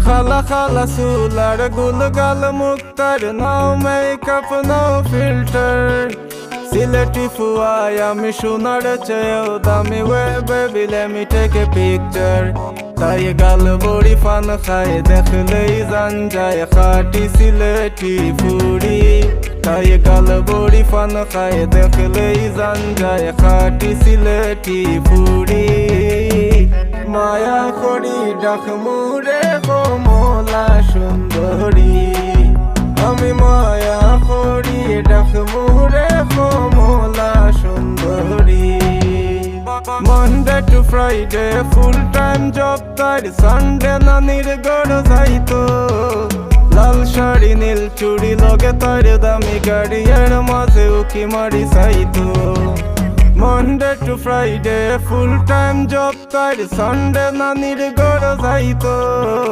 খালা খালা চুলার গুলগাল মুক্তার, নাও মেকআপ নাও ফিল্টার। সিলেটি ফুয়াই আমি সোনার চেয়েও দামি, ওয়ে baby let me take a picture. তাই গাল বড়ি ফান খায় দেখলেই জান যায় খাটি সিলেটি ফুড়ি। তাই গাল বড়ি ফান খায় দেখলেই জান যায় খাটি সিলেটি ফুড়ি। মায়া করি ডাক মুরে কমলা সুন্দরী, আমি মায়া করি ডাক মুরে কমলা সুন্দরী। Monday to Friday full time job, তার সানডে নানির গড় যাইতো। লাল শাড়ি নীল চুড়ি লগে তার দামি গাড়ি, এর মাঝে উকি মারি চাইতো। Monday to Friday full time job, তার সানডে নানির গড় যাইতো।